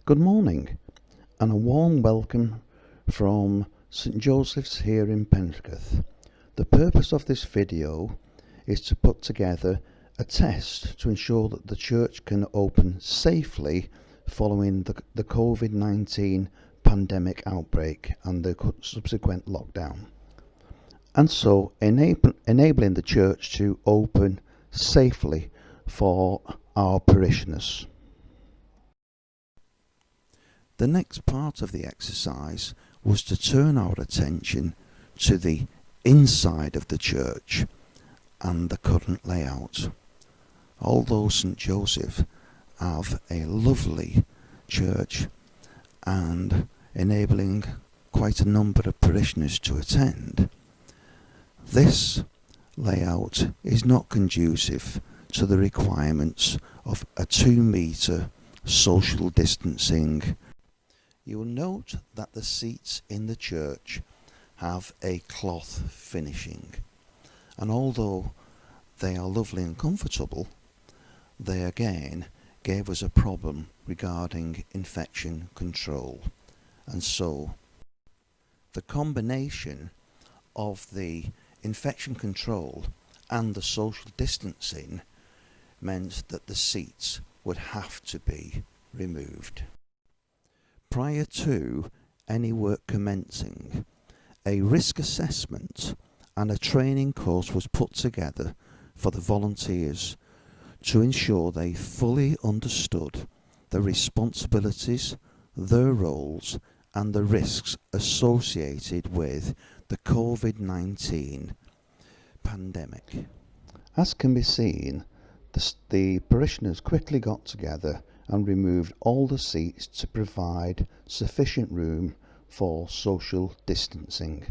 Good morning and a warm welcome from St Joseph's here in Penketh. The purpose of this video is to put together a test to ensure that the church can open safely following the COVID-19 pandemic outbreak and the subsequent lockdown, and so enabling the church to open safely for our parishioners. The next part of the exercise was to turn our attention to the inside of the church and the current layout. Although St Joseph have a lovely church and enabling quite a number of parishioners to attend, this layout is not conducive to the requirements of a 2-metre social distancing. You will note that the seats in the church have a cloth finishing, and although they are lovely and comfortable, they again gave us a problem regarding infection control, and so the combination of the infection control and the social distancing meant that the seats would have to be removed. Prior to any work commencing, a risk assessment and a training course was put together for the volunteers to ensure they fully understood the responsibilities, their roles and the risks associated with the COVID-19 pandemic. As can be seen, the parishioners quickly got together and removed all the seats to provide sufficient room for social distancing.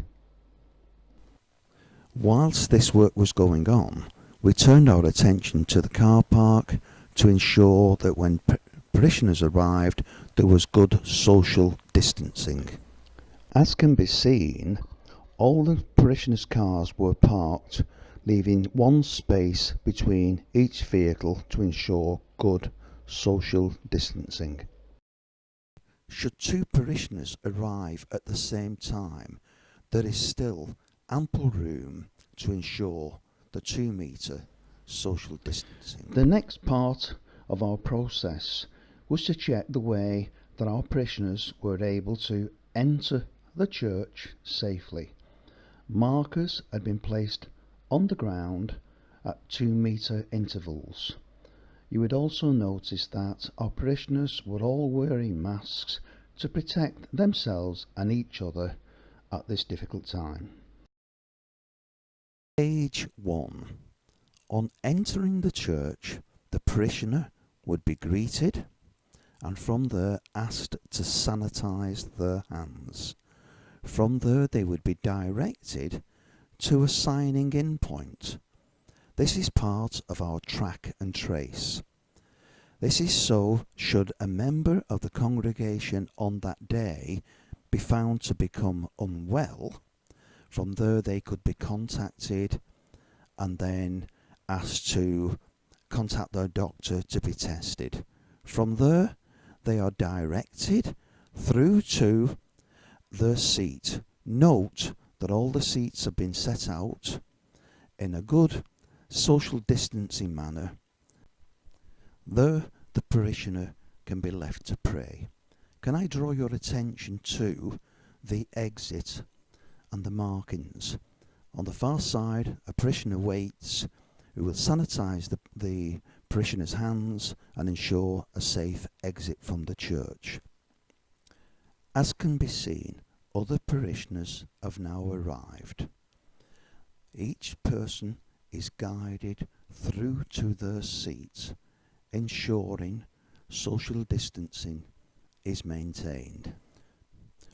Whilst this work was going on, we turned our attention to the car park to ensure that when parishioners arrived there was good social distancing. As can be seen, all the parishioners' cars were parked, leaving one space between each vehicle to ensure good social distancing. Should 2 parishioners arrive at the same time, there is still ample room to ensure the 2-metre social distancing. The next part of our process was to check the way that our parishioners were able to enter the church safely. Markers had been placed on the ground at 2-metre intervals. You would also notice that our parishioners were all wearing masks to protect themselves and each other at this difficult time. Stage 1. On entering the church, the parishioner would be greeted and from there asked to sanitize their hands. From there they would be directed to a signing in point. This is part of our track and trace. This is so should a member of the congregation on that day be found to become unwell. From there they could be contacted and then asked to contact their doctor to be tested. From there they are directed through to their seat. Note that all the seats have been set out in a good social distancing manner. There the parishioner can be left to pray. Can I draw your attention to the exit and the markings? On the far side, a parishioner waits who will sanitize the parishioner's hands and ensure a safe exit from the church. As can be seen, other parishioners have now arrived. Each person is guided through to their seat, ensuring social distancing is maintained.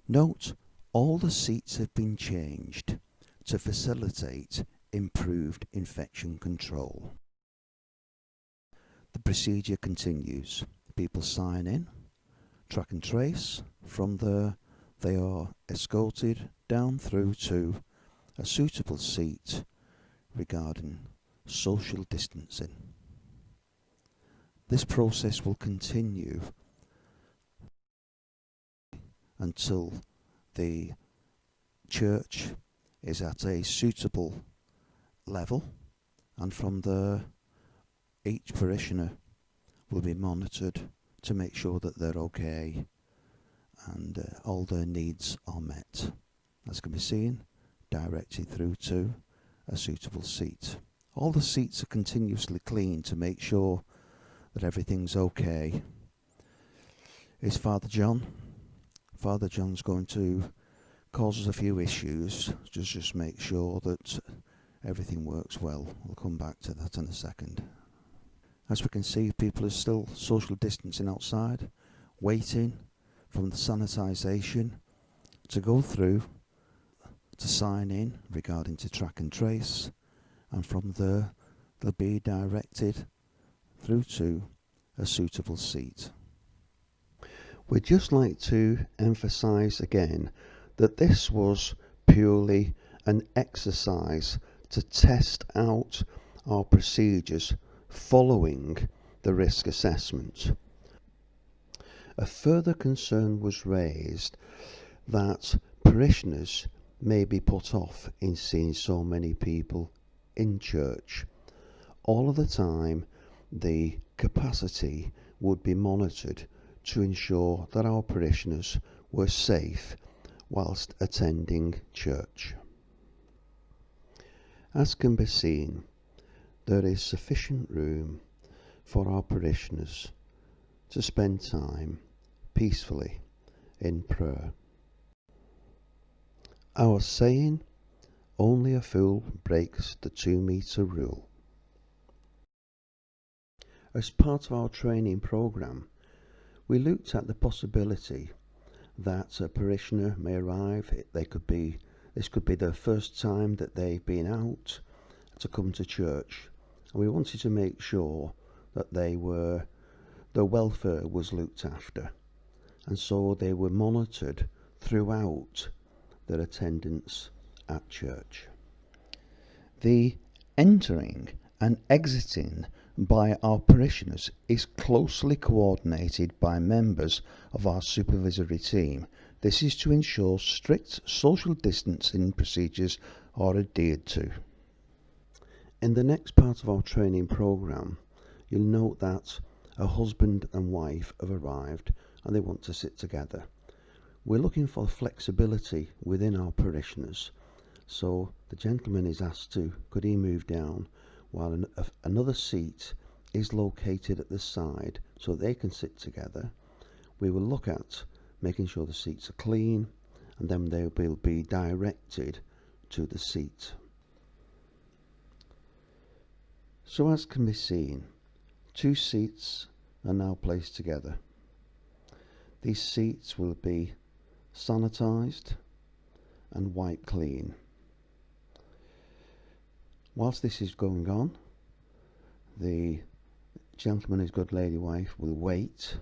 Note, all the seats have been changed to facilitate improved infection control. The procedure continues. People sign in, track and trace. From there they are escorted down through to a suitable seat regarding social distancing. This process will continue until the church is at a suitable level, and from there each parishioner will be monitored to make sure that they're okay and all their needs are met, as can be seen, directed through to a suitable seat. All the seats are continuously cleaned to make sure that everything's okay. Is Father John? Father John's going to cause us a few issues, just make sure that everything works well. We'll come back to that in a second. As we can see, people are still social distancing outside, waiting for the sanitisation to go through to sign in regarding to track and trace, and from there they'll be directed through to a suitable seat. We'd just like to emphasise again that this was purely an exercise to test out our procedures following the risk assessment. A further concern was raised that parishioners may be put off in seeing so many people in church. All of the time, the capacity would be monitored to ensure that our parishioners were safe whilst attending church. As can be seen, there is sufficient room for our parishioners to spend time peacefully in prayer. Our saying, only a fool breaks the 2-metre rule. As part of our training programme, we looked at the possibility that a parishioner may arrive. This could be their first time that they've been out to come to church, and we wanted to make sure that their welfare was looked after, and so they were monitored throughout their attendance at church. The entering and exiting by our parishioners is closely coordinated by members of our supervisory team. This is to ensure strict social distancing procedures are adhered to. In the next part of our training programme, you'll note that a husband and wife have arrived and they want to sit together. We're looking for flexibility within our parishioners, so the gentleman is asked could he move down while another seat is located at the side so they can sit together. We will look at making sure the seats are clean, and then they will be directed to the seat. So as can be seen, 2 seats are now placed together. These seats will be sanitised and wiped clean. Whilst this is going on, the gentleman and his good lady wife will wait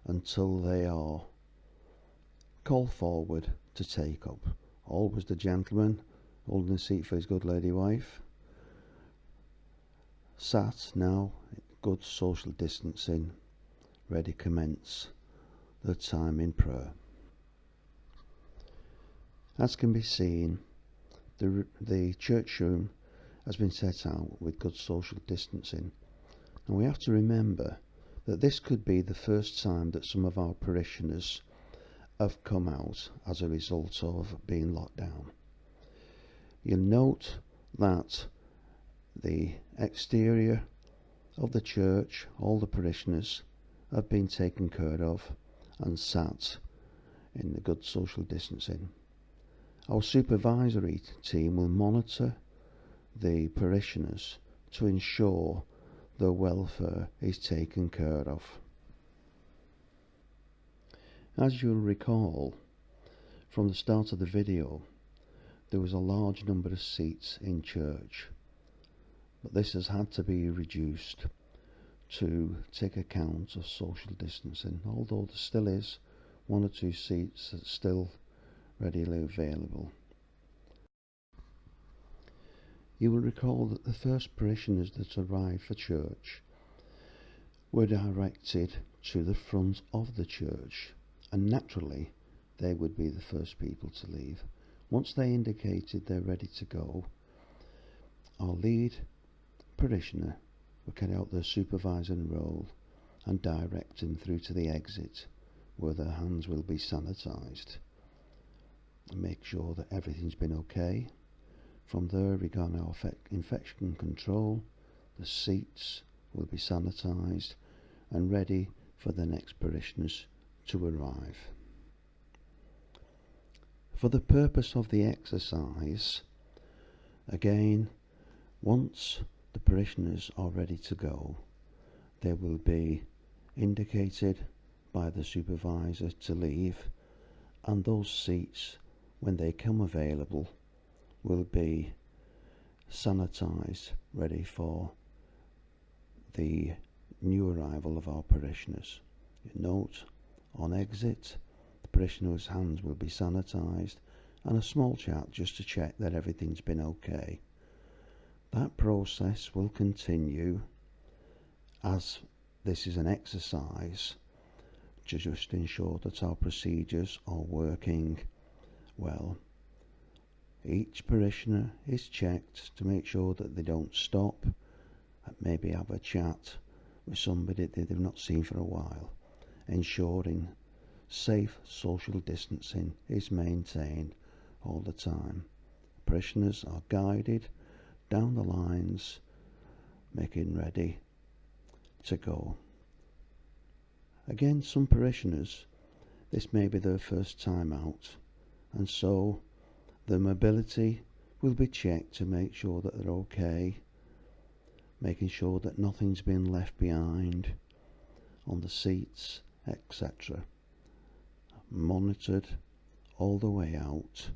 until they are called forward to take up. Always the gentleman holding the seat for his good lady wife, sat now, good social distancing, ready to commence their time in prayer. As can be seen, the church room has been set out with good social distancing, and we have to remember that this could be the first time that some of our parishioners have come out as a result of being locked down. You'll note that the exterior of the church, all the parishioners have been taken care of and sat in the good social distancing. Our supervisory team will monitor the parishioners to ensure their welfare is taken care of. As you'll recall from the start of the video, there was a large number of seats in church, but this has had to be reduced to take account of social distancing, although there still is 1 or 2 seats that's still readily available. You will recall that the first parishioners that arrived for church were directed to the front of the church, and naturally they would be the first people to leave. Once they indicated they're ready to go, our lead parishioner will carry out their supervising role and direct them through to the exit, where their hands will be sanitised, and make sure that everything's been okay. From there, regarding our infection control, the seats will be sanitised and ready for the next parishioners to arrive. For the purpose of the exercise, again, once the parishioners are ready to go, they will be indicated by the supervisor to leave, and those seats, when they come available, will be sanitised, ready for the new arrival of our parishioners. Note, on exit, the parishioners' hands will be sanitised, and a small chat just to check that everything's been okay. That process will continue, as this is an exercise, to just ensure that our procedures are working well. Each parishioner is checked to make sure that they don't stop and maybe have a chat with somebody that they've not seen for a while, ensuring safe social distancing is maintained all the time. Parishioners are guided down the lines, making ready to go. Again, some parishioners, this may be their first time out, and so their mobility will be checked to make sure that they're okay, making sure that nothing's been left behind on the seats, etc. Monitored all the way out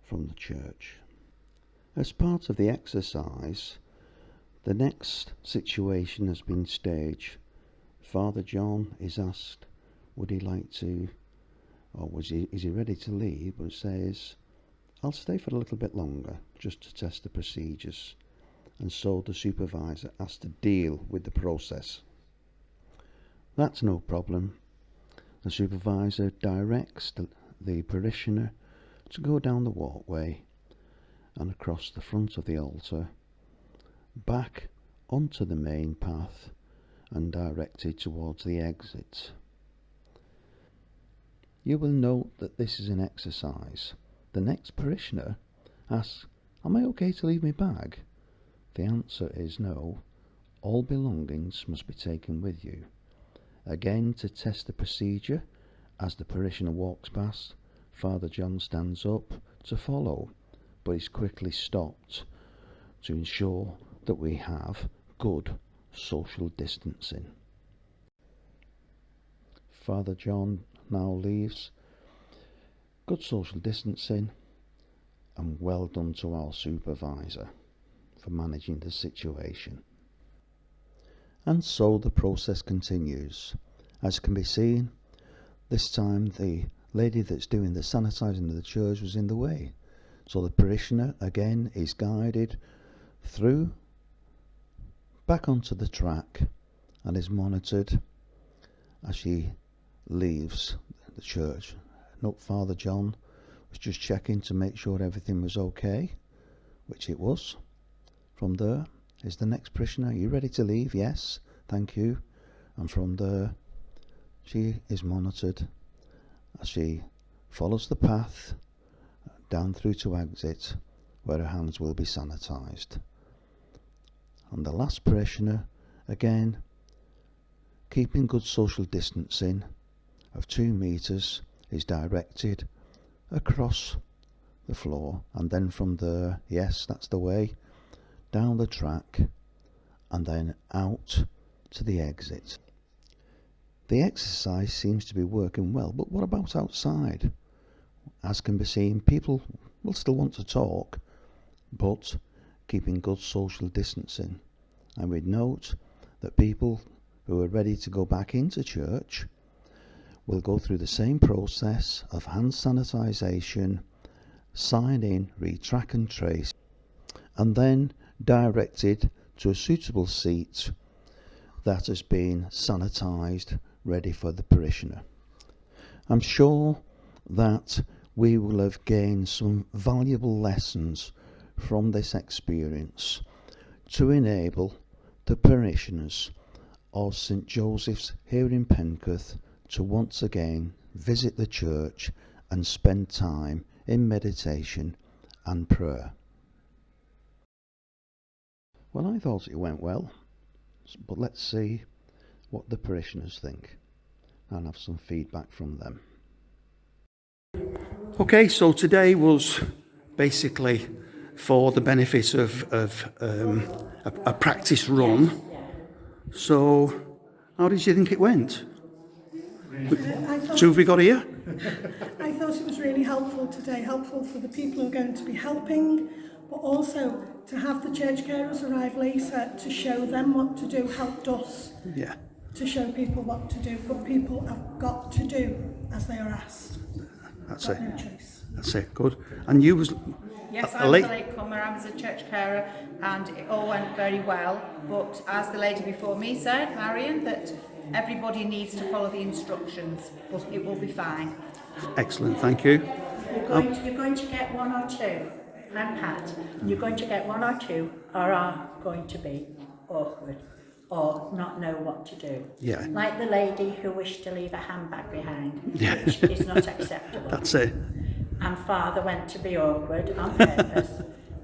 from the church. As part of the exercise, the next situation has been staged. Father John is asked, would he like to, or is he ready to leave, but says, I'll stay for a little bit longer just to test the procedures. And so the supervisor has to deal with the process. That's no problem. The supervisor directs the parishioner to go down the walkway and across the front of the altar, back onto the main path and directed towards the exit. You will note that this is an exercise. The next parishioner asks, am I okay to leave my bag? The answer is no. All belongings must be taken with you. Again, to test the procedure, as the parishioner walks past, Father John stands up to follow, but is quickly stopped to ensure that we have good social distancing. Father John now leaves. Good social distancing, and well done to our supervisor for managing the situation. And so the process continues. As can be seen, this time the lady that's doing the sanitising of the church was in the way. So the parishioner again is guided through back onto the track and is monitored as she leaves the church. Note, Father John was just checking to make sure everything was okay, which it was. From there is the next parishioner. Are you ready to leave? Yes, thank you. And from there she is monitored as she follows the path down through to exit, where her hands will be sanitised. And the last parishioner, again keeping good social distancing of 2 metres, is directed across the floor, and then from there, yes, that's the way, down the track and then out to the exit. The exercise seems to be working well, but what about outside? As can be seen, people will still want to talk, but keeping good social distancing. And we'd note that people who are ready to go back into church will go through the same process of hand sanitisation, sign in, read, track and trace, and then directed to a suitable seat that has been sanitised, ready for the parishioner. I'm sure that we will have gained some valuable lessons from this experience to enable the parishioners of St Joseph's here in Penketh to once again visit the church and spend time in meditation and prayer. Well, I thought it went well, but let's see what the parishioners think and have some feedback from them. Okay, so today was basically for the benefit of a practice run. So, how did you think it went? So have we got here? I thought it was really helpful today, helpful for the people who are going to be helping, but also to have the church carers arrive later to show them what to do helped us to show people what to do, but people have got to do as they are asked. That's it. No choice. That's it, good. And you was... Yes, I was a latecomer, I was a church carer, and it all went very well, but as the lady before me said, Marion, that everybody needs to follow the instructions, but it will be fine. Excellent, thank you. You're going to get one or two, and Pat, you're going to get one or two or are going to be awkward or not know what to do. Yeah. Like the lady who wished to leave a handbag behind, which is not acceptable. That's it. And father went to be awkward on purpose,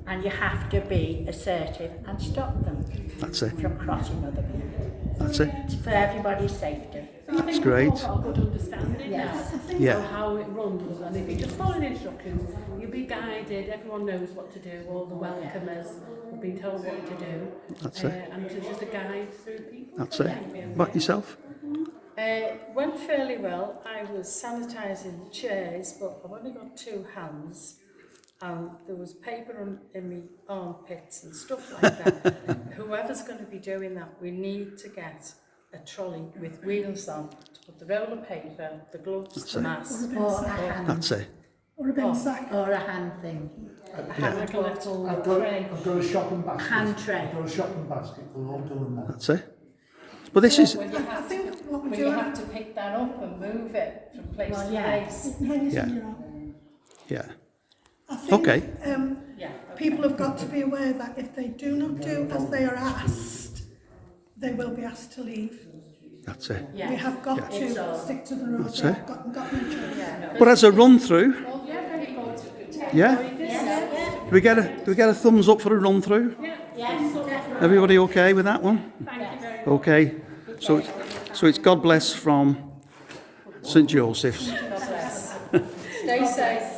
and you have to be assertive and stop them That's it. from crossing other people. That's it. It's for everybody's safety. That's great. We've all got a good understanding Yes. Yeah. of how it runs, and if you just follow the instructions, you'll be guided, everyone knows what to do, all the welcomers have been told what to do. That's it. And it's just a guide through people. That's it. About yourself? Went fairly well. I was sanitising the chairs, but I've only got two hands. And there was paper in my armpits and stuff like that. Whoever's going to be doing that, we need to get a trolley with wheels on to put the roll of paper, the gloves, That's the it. mask. Or a hand, That's it. Or a bin sack. or a hand thing. Like a little I've got tray. a shopping basket. Hand tray. I've got a shopping basket. We're all doing that. That's it. But this is... When you I have, think what we when do you have to pick that up and move it from place Well, to yeah. place. Yeah. Yeah. I think Okay. Yeah. people have got to be aware that if they do not do as they are asked, they will be asked to leave. That's it. Yeah. We have got It's to all- stick to the rules. That's We've it. got no choice. Yeah. But as a run through, Oh, yeah, very good. yeah? Yes, Do we get a thumbs up for a run through? yes, Everybody okay with that one? Thank you very much. Okay. So it's God bless from St Joseph's. Stay safe.